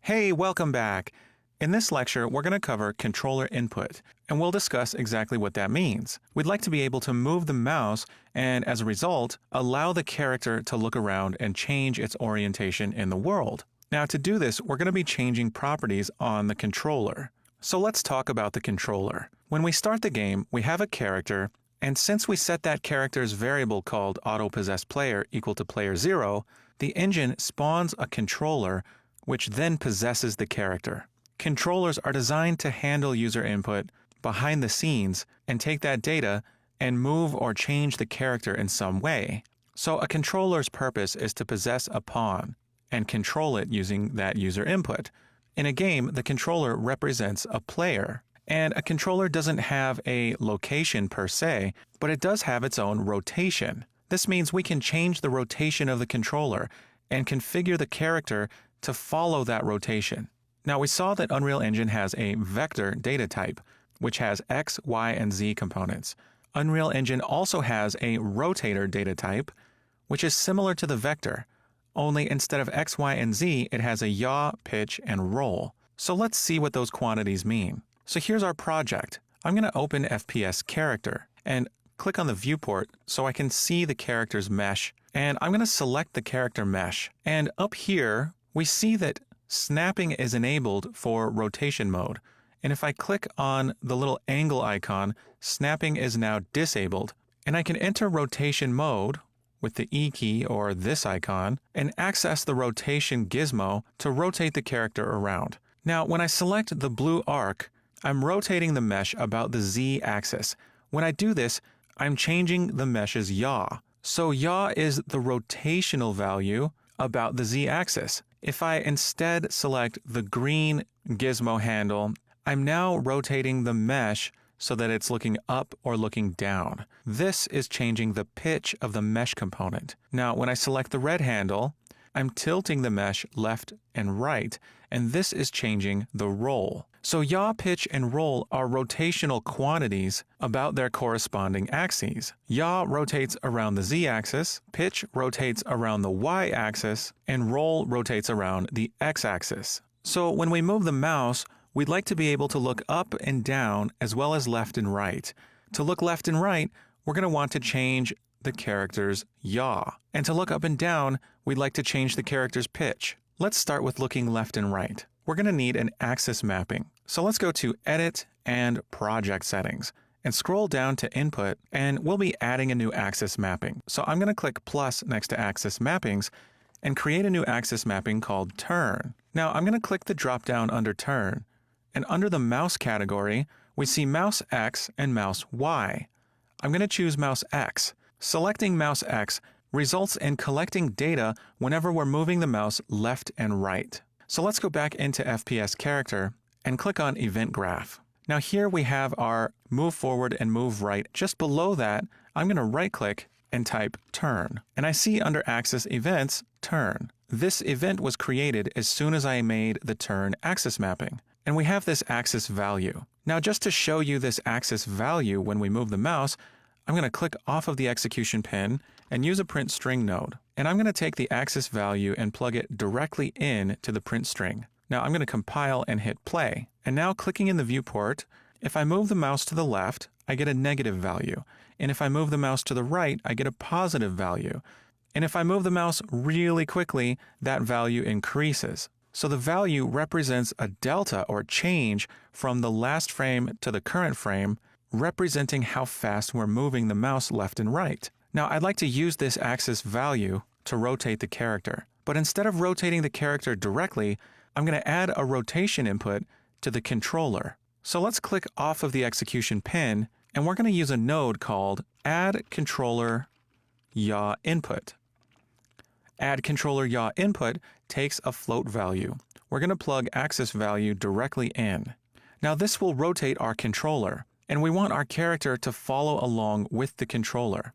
Hey, welcome back. In this lecture, we're going to cover controller input, and we'll discuss exactly what that means. We'd like to be able to move the mouse and, as a result, allow the character to look around and change its orientation in the world. Now, to do this, we're going to be changing properties on the controller. So let's talk about the controller. When we start the game, we have a character, and since we set that character's variable called AutoPossessPlayer equal to player0, the engine spawns a controller which then possesses the character. Controllers are designed to handle user input behind the scenes and take that data and move or change the character in some way. So a controller's purpose is to possess a pawn and control it using that user input. In a game, the controller represents a player. And a controller doesn't have a location per se, but it does have its own rotation. This means we can change the rotation of the controller and configure the character to follow that rotation. Now, we saw that Unreal Engine has a vector data type, which has X, Y, and Z components. Unreal Engine also has a rotator data type, which is similar to the vector, only instead of X, Y, and Z, it has a yaw, pitch, and roll. So let's see what those quantities mean. So here's our project. I'm going to open FPS Character and click on the viewport so I can see the character's mesh. And I'm going to select the character mesh. And up here, we see that snapping is enabled for rotation mode. And if I click on the little angle icon, snapping is now disabled. And I can enter rotation mode with the E key or this icon and access the rotation gizmo to rotate the character around. Now, when I select the blue arc, I'm rotating the mesh about the Z axis. When I do this, I'm changing the mesh's yaw. So yaw is the rotational value about the Z axis. If I instead select the green gizmo handle, I'm now rotating the mesh so that it's looking up or looking down. This is changing the pitch of the mesh component. Now, when I select the red handle, I'm tilting the mesh left and right, and this is changing the roll. So yaw, pitch, and roll are rotational quantities about their corresponding axes. Yaw rotates around the z-axis, pitch rotates around the y-axis, and roll rotates around the x-axis. So when we move the mouse, we'd like to be able to look up and down as well as left and right. To look left and right, we're going to want to change the character's yaw. And to look up and down, we'd like to change the character's pitch. Let's start with looking left and right. We're going to need an axis mapping. So let's go to Edit and Project Settings and scroll down to Input, and we'll be adding a new axis mapping. So I'm going to click plus next to Axis Mappings and create a new axis mapping called Turn. Now I'm going to click the drop-down under Turn, and under the Mouse category, we see Mouse X and Mouse Y. I'm going to choose Mouse X. Selecting Mouse X results in collecting data whenever we're moving the mouse left and right. So let's go back into FPS Character and click on Event Graph. Now here we have our move forward and move right. Just below that, I'm going to right-click and type Turn. And I see under Axis Events, Turn. This event was created as soon as I made the Turn axis mapping. And we have this axis value. Now just to show you this axis value when we move the mouse, I'm going to click off of the execution pin and use a print string node. And I'm going to take the axis value and plug it directly in to the print string. Now I'm going to compile and hit play. And now clicking in the viewport, if I move the mouse to the left, I get a negative value. And if I move the mouse to the right, I get a positive value. And if I move the mouse really quickly, that value increases. So the value represents a delta or change from the last frame to the current frame, representing how fast we're moving the mouse left and right. Now, I'd like to use this axis value to rotate the character. But instead of rotating the character directly, I'm going to add a rotation input to the controller. So let's click off of the execution pin, and we're going to use a node called Add Controller Yaw Input. Add Controller Yaw Input takes a float value. We're going to plug axis value directly in. Now this will rotate our controller, and we want our character to follow along with the controller.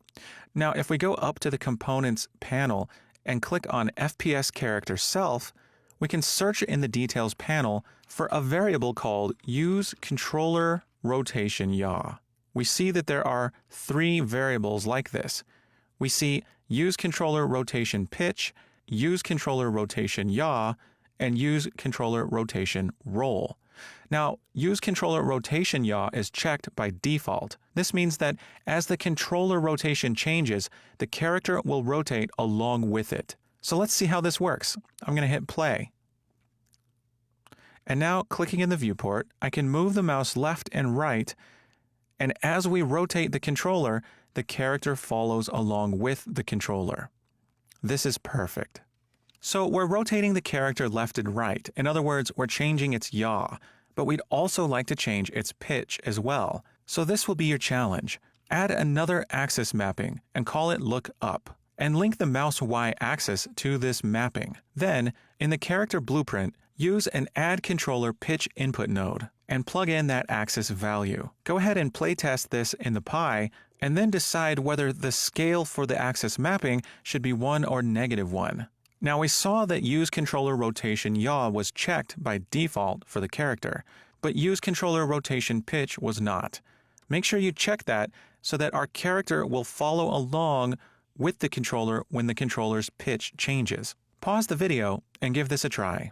Now if we go up to the Components panel and click on FPS Character Self, we can search in the Details panel for a variable called Use Controller Rotation Yaw. We see that there are 3 variables like this. We see Use Controller Rotation Pitch, Use Controller Rotation Yaw, and use controller rotation roll. Now, use controller rotation yaw is checked by default. This means that as the controller rotation changes, the character will rotate along with it. So let's see how this works. I'm going to hit play. And now, clicking in the viewport, I can move the mouse left and right, and as we rotate the controller, the character follows along with the controller. This is perfect. So we're rotating the character left and right. In other words, we're changing its yaw, but we'd also like to change its pitch as well. So this will be your challenge. Add another axis mapping and call it look up, and link the mouse Y axis to this mapping. Then, in the character blueprint, use an add controller pitch input node and plug in that axis value. Go ahead and playtest this in the Pi, and then decide whether the scale for the axis mapping should be 1 or -1. Now we saw that use controller rotation yaw was checked by default for the character, but use controller rotation pitch was not. Make sure you check that so that our character will follow along with the controller when the controller's pitch changes. Pause the video and give this a try.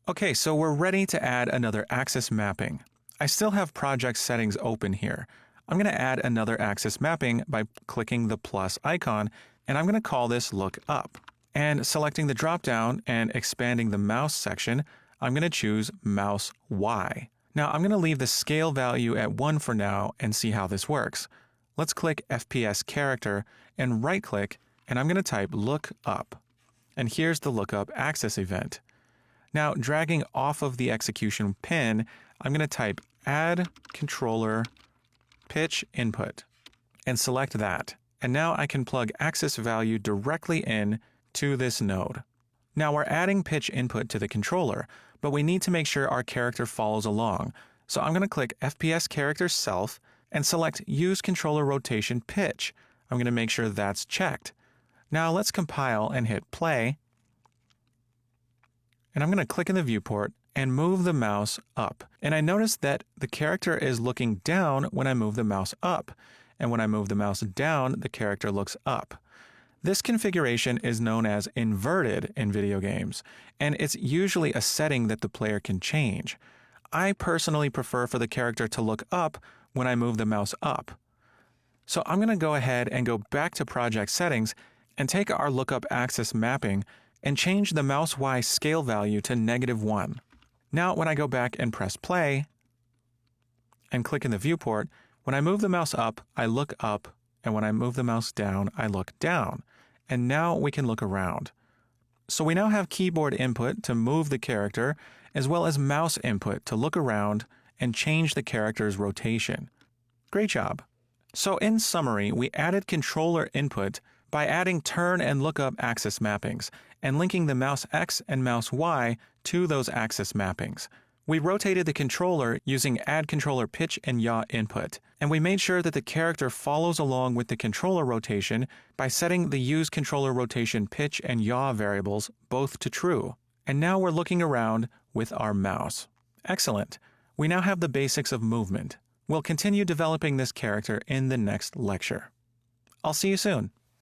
Okay, so we're ready to add another axis mapping. I still have project settings open here. I'm going to add another axis mapping by clicking the plus icon, and I'm going to call this look up. And selecting the dropdown and expanding the mouse section, I'm going to choose mouse Y. Now I'm going to leave the scale value at 1 for now and see how this works. Let's click FPS character and right click, and I'm going to type look up. And here's the lookup axis event. Now dragging off of the execution pin, I'm going to type add controller pitch input and select that. And now I can plug axis value directly in to this node. Now we're adding pitch input to the controller, but we need to make sure our character follows along. So I'm going to click FPS character self and select use controller rotation pitch. I'm going to make sure that's checked. Now let's compile and hit play. And I'm going to click in the viewport and move the mouse up. And I notice that the character is looking down when I move the mouse up. And when I move the mouse down, the character looks up. This configuration is known as inverted in video games, and it's usually a setting that the player can change. I personally prefer for the character to look up when I move the mouse up. So I'm going to go ahead and go back to project settings and take our lookup axis mapping and change the mouse Y scale value to -1. Now when I go back and press play and click in the viewport, when I move the mouse up, I look up, and when I move the mouse down, I look down. And now we can look around. So we now have keyboard input to move the character, as well as mouse input to look around and change the character's rotation. Great job. So in summary, we added controller input by adding turn and lookup axis mappings and linking the mouse X and mouse Y to those axis mappings. We rotated the controller using add controller pitch and yaw input, and we made sure that the character follows along with the controller rotation by setting the use controller rotation pitch and yaw variables both to true. And now we're looking around with our mouse. Excellent. We now have the basics of movement. We'll continue developing this character in the next lecture. I'll see you soon.